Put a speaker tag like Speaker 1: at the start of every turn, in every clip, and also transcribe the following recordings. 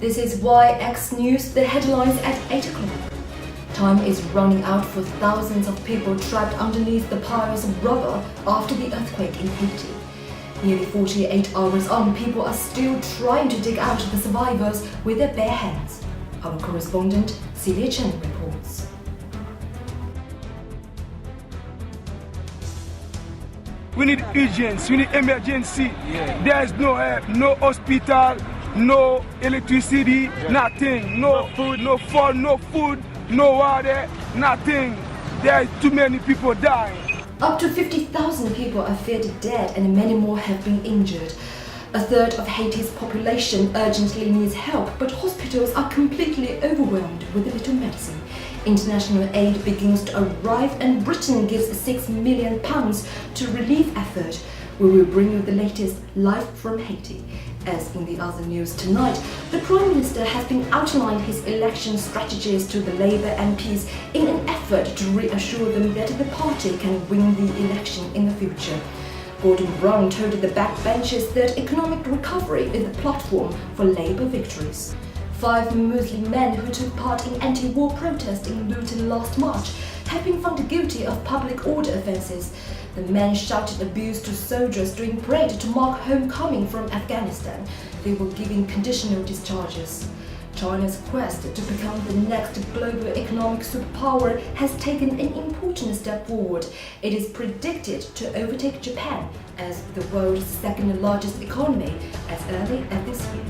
Speaker 1: This is YX News, the headlines at 8 o'clock. Time is running out for thousands of people trapped underneath the piles of rubble after the earthquake in Haiti. Nearly 48 hours on, people are still trying to dig out the survivors with their bare hands. Our correspondent, Celia Chen, reports.
Speaker 2: We need urgence, we need emergency. There is no help, no hospital, no electricity, nothing. No food, no phone, no food, no water, nothing. There are too many people dying.
Speaker 1: Up to 50,000 people are feared dead and many more have been injured. A third of Haiti's population urgently needs help, but hospitals are completely overwhelmed with little medicine. International aid begins to arrive and Britain gives £6 million to relief effort. We will bring you the latest live from Haiti. As in the other news tonight, the Prime Minister has been outlining his election strategies to the Labour MPs in an effort to reassure them that the party can win the election in the future. Gordon Brown told the backbenchers that economic recovery is the platform for Labour victories. 5 Muslim men who took part in anti-war protests in Luton last March have been found guilty of public order offences. The men shouted abuse to soldiers during parade to mark homecoming from Afghanistan. They were given conditional discharges. China's quest to become the next global economic superpower has taken an important step forward. It is predicted to overtake Japan as the world's second largest economy as early as this year.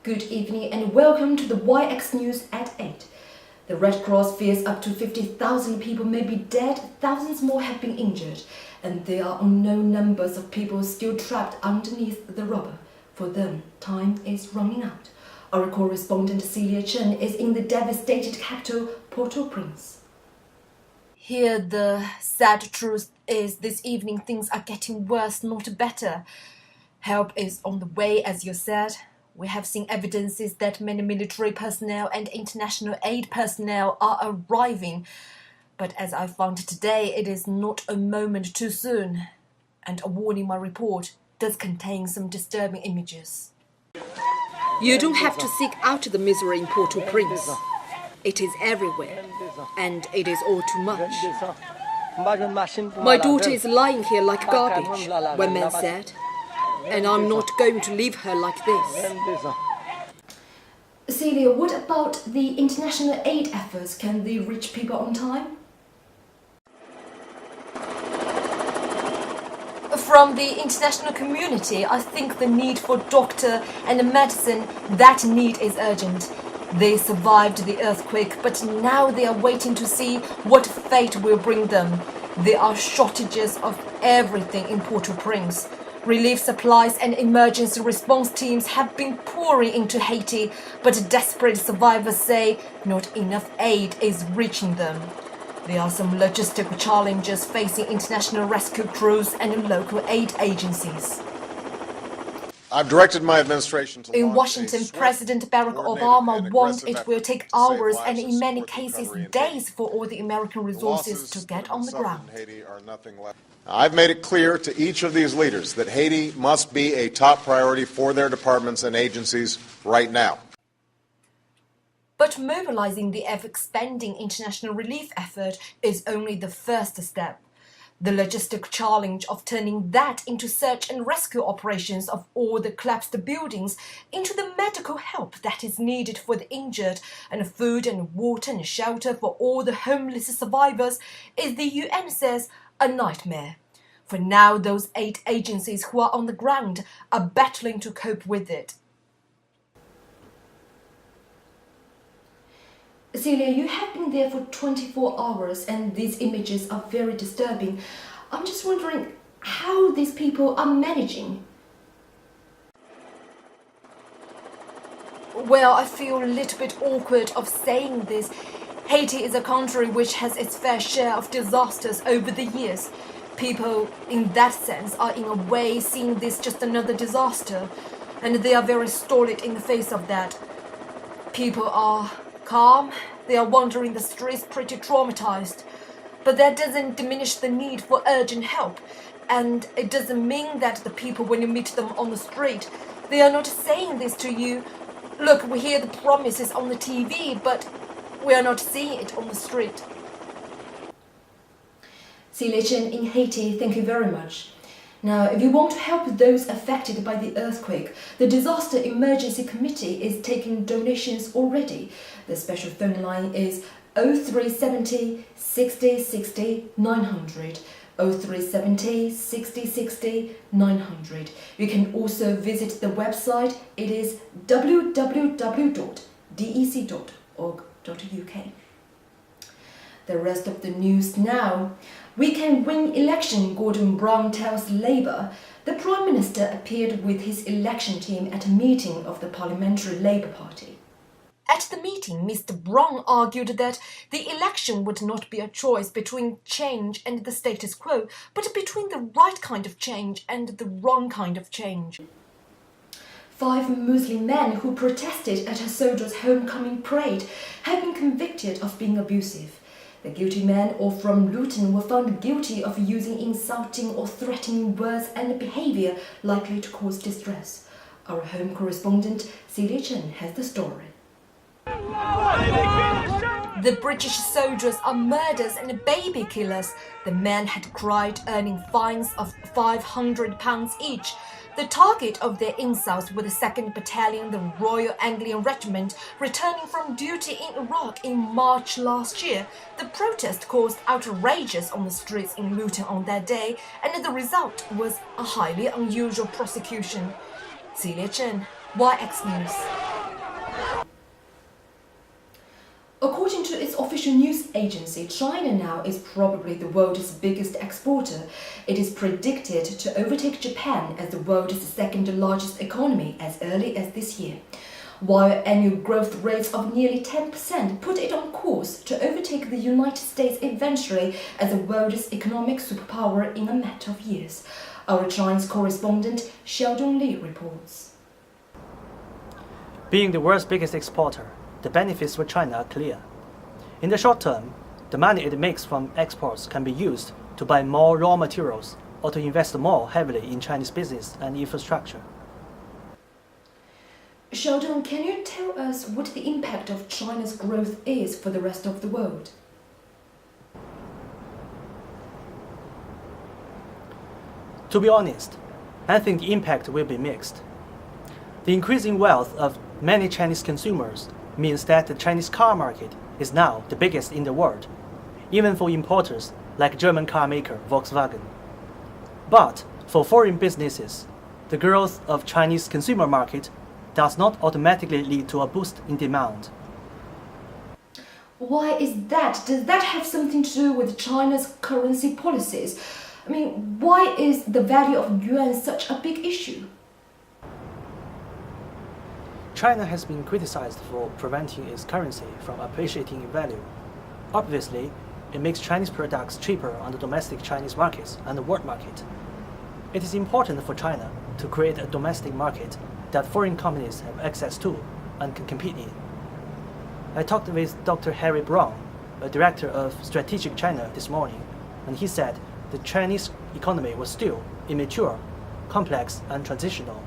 Speaker 1: Good evening and welcome to the YX News at 8. The Red Cross fears up to 50,000 people may be dead, thousands more have been injured, and there are unknown numbers of people still trapped underneath the rubble. For them, time is running out. Our correspondent Celia Chen is in the devastated capital, Port-au-Prince. Here, the sad truth is this evening things are getting worse, not better. Help is on the way, as you said. We have seen evidences that many military personnel and international aid personnel are arriving. But as I found today, it is not a moment too soon. And a warning, my report does contain some disturbing images. You don't have to seek out the misery in Port-au-Prince. It is everywhere, and it is all too much. My daughter is lying here like garbage, one man said. And I'm not going to leave her like this. Celia, what about the international aid efforts? Can they reach people on time? From the international community, I think the need for doctor and medicine, that need is urgent. They survived the earthquake, but now they are waiting to see what fate will bring them. There are shortages of everything in Port-au-Prince. Relief supplies and emergency response teams have been pouring into Haiti, but desperate survivors say not enough aid is reaching them. There are some logistical challenges facing international rescue crews and local aid agencies.
Speaker 3: I've directed my administration to
Speaker 1: In Washington, President Barack Obama warned it will take hours and in many cases days for all the American resources to get on the ground.
Speaker 3: I've made it clear to each of these leaders that Haiti must be a top priority for their departments and agencies right now.
Speaker 1: But mobilizing the ever-expanding international relief effort is only the first step. The logistic challenge of turning that into search and rescue operations of all the collapsed buildings into the medical help that is needed for the injured and food and water and shelter for all the homeless survivors is, the UN says, a nightmare. For now, those 8 agencies who are on the ground are battling to cope with it. Celia, you have been there for 24 hours and these images are very disturbing. I'm just wondering how these people are managing. Well, I feel a little bit awkward of saying this. Haiti is a country which has its fair share of disasters over the years. People, in that sense, are in a way seeing this just another disaster, and they are very stolid in the face of that. People are calm, they are wandering the streets pretty traumatized. But that doesn't diminish the need for urgent help. And it doesn't mean that the people, when you meet them on the street, they are not saying this to you. Look, we hear the promises on the TV, but we are not seeing it on the street. Celia Chen in Haiti, thank you very much. Now, if you want to help those affected by the earthquake, the Disaster Emergency Committee is taking donations already. The special phone line is 0370 60 60 900. 0370 60 60 900. You can also visit the website. It is www.dec.org.uk. The rest of the news now. We can win election, Gordon Brown tells Labour. The Prime Minister appeared with his election team at a meeting of the Parliamentary Labour Party. At the meeting, Mr. Brown argued that the election would not be a choice between change and the status quo, but between the right kind of change and the wrong kind of change. 5 Muslim men who protested at a soldier's homecoming parade have been convicted of being abusive. The guilty men, all from Luton, were found guilty of using insulting or threatening words and behaviour likely to cause distress. Our home correspondent, Celia Chen, has the story. The British soldiers are murderers and baby killers, the men had cried, earning fines of £500 each. The target of their insults were the 2nd Battalion, the Royal Anglian Regiment, returning from duty in Iraq in March last year. The protest caused outrages on the streets in Luton on that day, and the result was a highly unusual prosecution. Celia Chen, YX News. According to its official news agency, China now is probably the world's biggest exporter. It is predicted to overtake Japan as the world's 2nd largest economy as early as this year, while annual growth rates of nearly 10% put it on course to overtake the United States eventually as the world's economic superpower in a matter of years. Our Chinese correspondent Xiaodong Li reports.
Speaker 4: Being the world's biggest exporter, the benefits for China are clear. In the short term, the money it makes from exports can be used to buy more raw materials or to invest more heavily in Chinese business and infrastructure.
Speaker 1: Sheldon, can you tell us what the impact of China's growth is for the rest of the world?
Speaker 4: To be honest, I think the impact will be mixed. The increasing wealth of many Chinese consumers means that the Chinese car market is now the biggest in the world, even for importers like German car maker Volkswagen. But for foreign businesses, the growth of Chinese consumer market does not automatically lead to a boost in demand.
Speaker 1: Why is that? Does that have something to do with China's currency policies? I mean, why is the value of yuan such a big issue?
Speaker 4: China has been criticized for preventing its currency from appreciating in value. Obviously, it makes Chinese products cheaper on the domestic Chinese markets and the world market. It is important for China to create a domestic market that foreign companies have access to and can compete in. I talked with Dr. Harry Brown, a director of Strategic China, this morning, and he said the Chinese economy was still immature, complex, and transitional.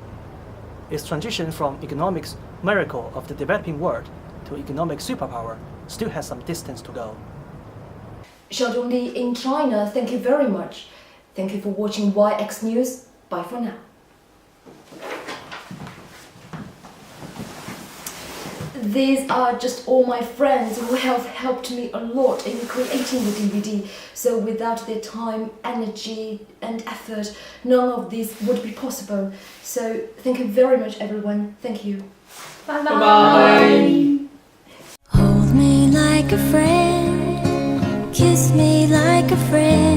Speaker 4: Its transition from economic miracle of the developing world to economic superpower still has some distance to go.
Speaker 1: Xiaodong Li in China, thank you very much. Thank you for watching YX News. Bye for now. These are just all my friends who have helped me a lot in creating the DVD. So without their time, energy and effort, none of this would be possible. So thank you very much, everyone. Thank you. Bye-bye.
Speaker 5: Bye-bye. Hold me like a friend, kiss me like a friend.